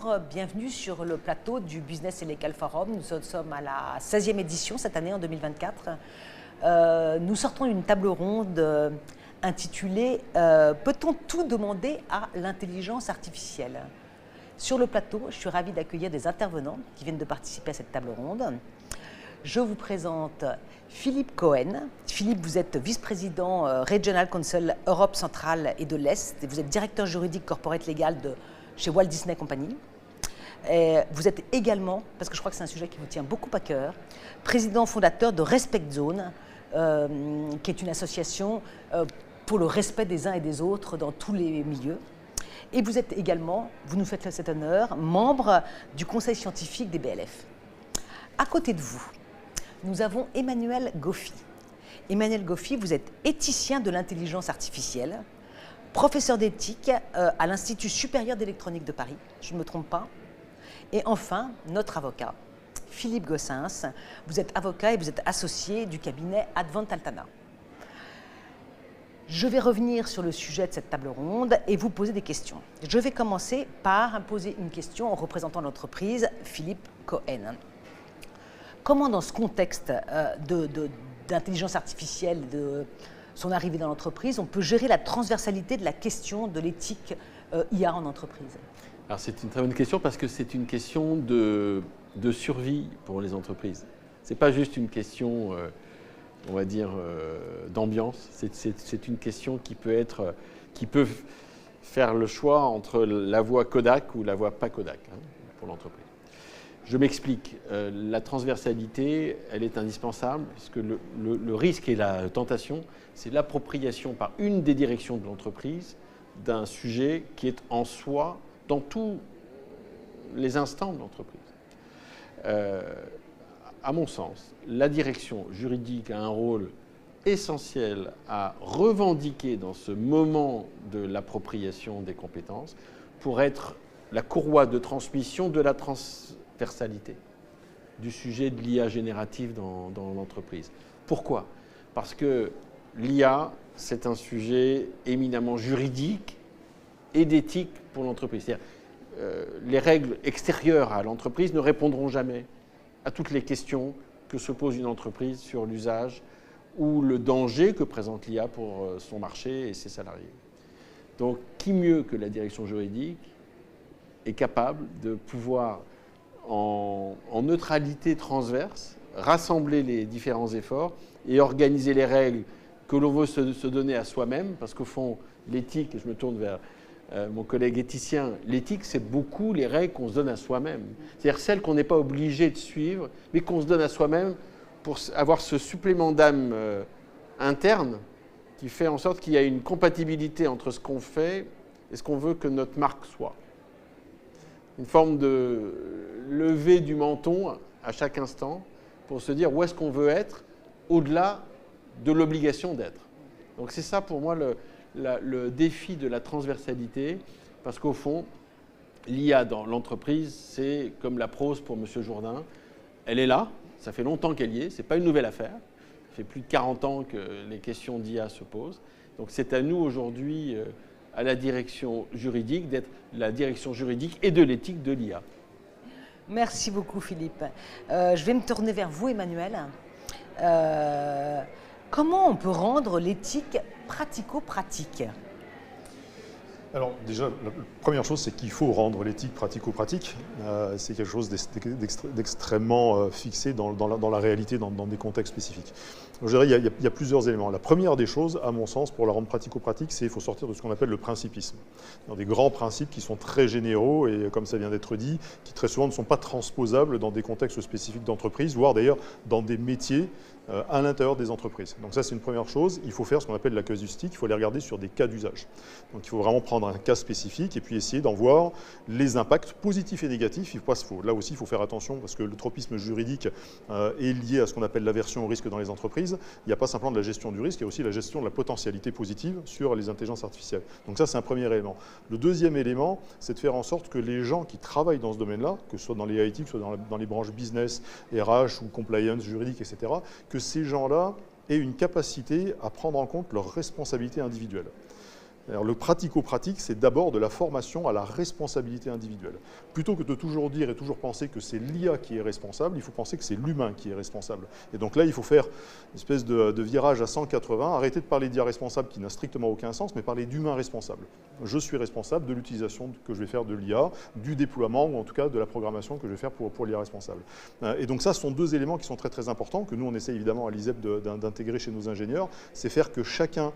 Bonjour, bienvenue sur le plateau du Business et Legal Forum. Nous sommes à la 16e édition cette année en 2024. Nous sortons d'une table ronde intitulée « Peut-on tout demander à l'intelligence artificielle ?» Sur le plateau, je suis ravie d'accueillir des intervenants qui viennent de participer à cette table ronde. Je vous présente Philippe Cohen. Philippe, vous êtes vice-président Regional Counsel Europe centrale et de l'Est. Et vous êtes directeur juridique corporate légal chez Walt Disney Company. Et vous êtes également, parce que je crois que c'est un sujet qui vous tient beaucoup à cœur, président fondateur de Respect Zone, qui est une association pour le respect des uns et des autres dans tous les milieux. Et vous êtes également, vous nous faites cet honneur, membre du conseil scientifique des BLF. À côté de vous, nous avons Emmanuel Goffi. Emmanuel Goffi, vous êtes éthicien de l'intelligence artificielle, professeur d'éthique à l'Institut supérieur d'électronique de Paris, je ne me trompe pas. Et enfin, notre avocat, Philippe Gossens. Vous êtes avocat et vous êtes associé du cabinet Advent Altana. Je vais revenir sur le sujet de cette table ronde et vous poser des questions. Je vais commencer par poser une question en représentant l'entreprise, Philippe Cohen. Comment, dans ce contexte d'intelligence artificielle, de son arrivée dans l'entreprise, on peut gérer la transversalité de la question de l'éthique IA en entreprise? Alors c'est une très bonne question parce que c'est une question de survie pour les entreprises. Ce n'est pas juste une question, on va dire, d'ambiance. C'est une question qui peut faire le choix entre la voie Kodak ou la voie pas Kodak pour l'entreprise. Je m'explique. La transversalité, elle est indispensable puisque le risque et la tentation, c'est l'appropriation par une des directions de l'entreprise d'un sujet qui est en soi dans tous les instants de l'entreprise. À mon sens, la direction juridique a un rôle essentiel à revendiquer dans ce moment de l'appropriation des compétences pour être la courroie de transmission de la transversalité du sujet de l'IA générative dans l'entreprise. Pourquoi? Parce que l'IA, c'est un sujet éminemment juridique et d'éthique pour l'entreprise. C'est-à-dire, les règles extérieures à l'entreprise ne répondront jamais à toutes les questions que se pose une entreprise sur l'usage ou le danger que présente l'IA pour son marché et ses salariés. Donc, qui mieux que la direction juridique est capable de pouvoir, en neutralité transverse, rassembler les différents efforts et organiser les règles que l'on veut se donner à soi-même, parce qu'au fond, l'éthique, et je me tourne vers mon collègue éthicien, l'éthique, c'est beaucoup les règles qu'on se donne à soi-même. C'est-à-dire celles qu'on n'est pas obligé de suivre, mais qu'on se donne à soi-même pour avoir ce supplément d'âme interne qui fait en sorte qu'il y a une compatibilité entre ce qu'on fait et ce qu'on veut que notre marque soit. Une forme de lever du menton à chaque instant pour se dire où est-ce qu'on veut être au-delà de l'obligation d'être. Donc c'est ça pour moi le défi de la transversalité, parce qu'au fond, l'IA dans l'entreprise, c'est comme la prose pour M. Jourdain. Elle est là, ça fait longtemps qu'elle y est, ce n'est pas une nouvelle affaire. Ça fait plus de 40 ans que les questions d'IA se posent. Donc c'est à nous aujourd'hui, à la direction juridique, d'être la direction juridique et de l'éthique de l'IA. Merci beaucoup Philippe. Je vais me tourner vers vous Emmanuel. Comment on peut rendre l'éthique pratico-pratique? Alors déjà, la première chose, c'est qu'il faut rendre l'éthique pratico-pratique. C'est quelque chose d'extrêmement fixé dans la réalité, dans des contextes spécifiques. Donc, je dirais, il y a plusieurs éléments. La première des choses, à mon sens, pour la rendre pratico-pratique, c'est qu'il faut sortir de ce qu'on appelle le principisme. Dans des grands principes qui sont très généraux et, comme ça vient d'être dit, qui très souvent ne sont pas transposables dans des contextes spécifiques d'entreprise, voire d'ailleurs dans des métiers à l'intérieur des entreprises. Donc ça, c'est une première chose. Il faut faire ce qu'on appelle la casuistique. Il faut les regarder sur des cas d'usage. Donc il faut vraiment prendre un cas spécifique et puis essayer d'en voir les impacts positifs et négatifs. Là aussi, il faut faire attention parce que le tropisme juridique est lié à ce qu'on appelle l'aversion au risque dans les entreprises. Il n'y a pas simplement de la gestion du risque, il y a aussi la gestion de la potentialité positive sur les intelligences artificielles. Donc ça, c'est un premier élément. Le deuxième élément, c'est de faire en sorte que les gens qui travaillent dans ce domaine-là, que ce soit dans les IT, que ce soit dans les branches business, RH ou compliance juridique, etc., que ces gens-là aient une capacité à prendre en compte leurs responsabilités individuelles. Alors, le pratico-pratique, c'est d'abord de la formation à la responsabilité individuelle. Plutôt que de toujours dire et toujours penser que c'est l'IA qui est responsable, il faut penser que c'est l'humain qui est responsable. Et donc là, il faut faire une espèce de virage à 180, arrêter de parler d'IA responsable qui n'a strictement aucun sens, mais parler d'humain responsable. Je suis responsable de l'utilisation que je vais faire de l'IA, du déploiement ou en tout cas de la programmation que je vais faire pour l'IA responsable. Et donc ça, ce sont deux éléments qui sont très très importants, que nous on essaie évidemment à l'ISEP d'intégrer chez nos ingénieurs, c'est faire que chacune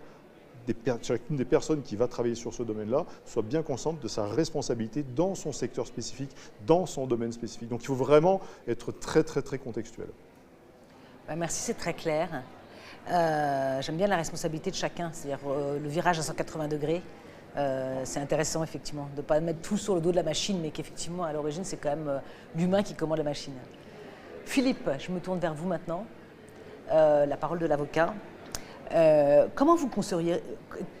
des personnes qui va travailler sur ce domaine-là soit bien consciente de sa responsabilité dans son secteur spécifique, dans son domaine spécifique. Donc il faut vraiment être très très très contextuel. Merci, c'est très clair. J'aime bien la responsabilité de chacun, c'est-à-dire le virage à 180 degrés. C'est intéressant effectivement de ne pas mettre tout sur le dos de la machine, mais qu'effectivement à l'origine c'est quand même l'humain qui commande la machine. Philippe, je me tourne vers vous maintenant, la parole de l'avocat. Comment vous conseilleriez,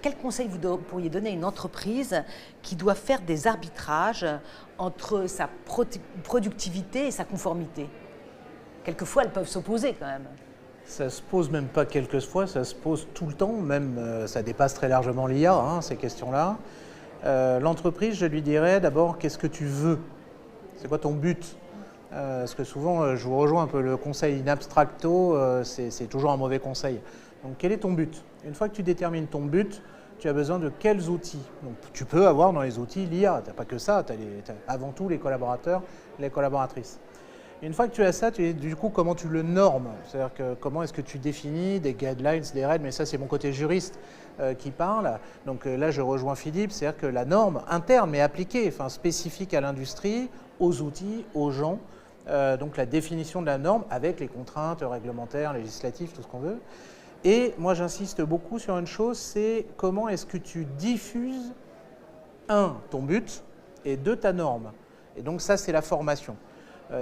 quel conseil vous pourriez donner à une entreprise qui doit faire des arbitrages entre sa productivité et sa conformité? Quelquefois, elles peuvent s'opposer quand même. Ça se pose même pas quelquefois, ça se pose tout le temps, même ça dépasse très largement l'IA, ces questions-là. L'entreprise, je lui dirais d'abord, qu'est-ce que tu veux? C'est quoi ton but? Parce que souvent, je vous rejoins un peu, le conseil in abstracto, c'est toujours un mauvais conseil. Donc, quel est ton but? Une fois que tu détermines ton but, tu as besoin de quels outils? Donc, tu peux avoir dans les outils l'IA, tu n'as pas que ça, tu as avant tout les collaborateurs, les collaboratrices. Une fois que tu as ça, du coup, comment tu le normes? C'est-à-dire que comment est-ce que tu définis des guidelines, des règles? Mais ça, c'est mon côté juriste qui parle. Donc là, je rejoins Philippe, c'est-à-dire que la norme interne, mais appliquée, enfin spécifique à l'industrie, aux outils, aux gens, donc la définition de la norme avec les contraintes réglementaires, législatives, tout ce qu'on veut. Et moi, j'insiste beaucoup sur une chose, c'est comment est-ce que tu diffuses, ton but, et ta norme. Et donc ça, c'est la formation.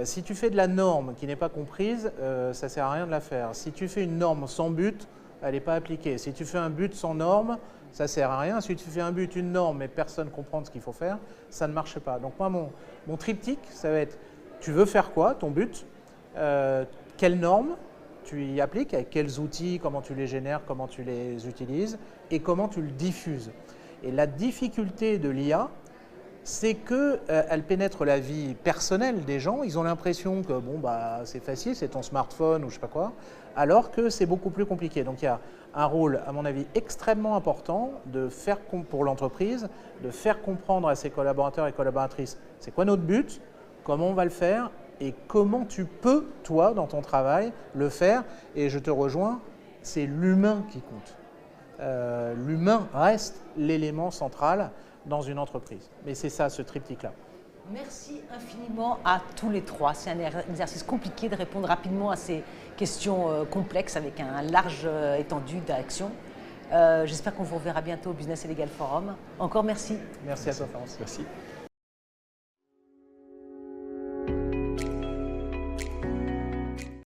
Si tu fais de la norme qui n'est pas comprise, ça ne sert à rien de la faire. Si tu fais une norme sans but, elle n'est pas appliquée. Si tu fais un but sans norme, ça ne sert à rien. Si tu fais un but, une norme, mais personne ne comprend ce qu'il faut faire, ça ne marche pas. Donc moi, mon triptyque, ça va être, tu veux faire quoi, ton but, quelle norme tu y appliques, avec quels outils, comment tu les génères, comment tu les utilises, et comment tu le diffuses. Et la difficulté de l'IA, c'est qu'elle pénètre la vie personnelle des gens. Ils ont l'impression que c'est facile, c'est ton smartphone ou je ne sais pas quoi, alors que c'est beaucoup plus compliqué. Donc il y a un rôle, à mon avis, extrêmement important pour l'entreprise, de faire comprendre à ses collaborateurs et collaboratrices c'est quoi notre but, comment on va le faire, et comment tu peux, toi, dans ton travail, le faire. Et je te rejoins, c'est l'humain qui compte. L'humain reste l'élément central dans une entreprise. Mais c'est ça, ce triptyque-là. Merci infiniment à tous les trois. C'est un exercice compliqué de répondre rapidement à ces questions complexes avec un large étendue d'action. J'espère qu'on vous reverra bientôt au Business et Legal Forum. Encore merci. Merci à toi, Florence. Merci.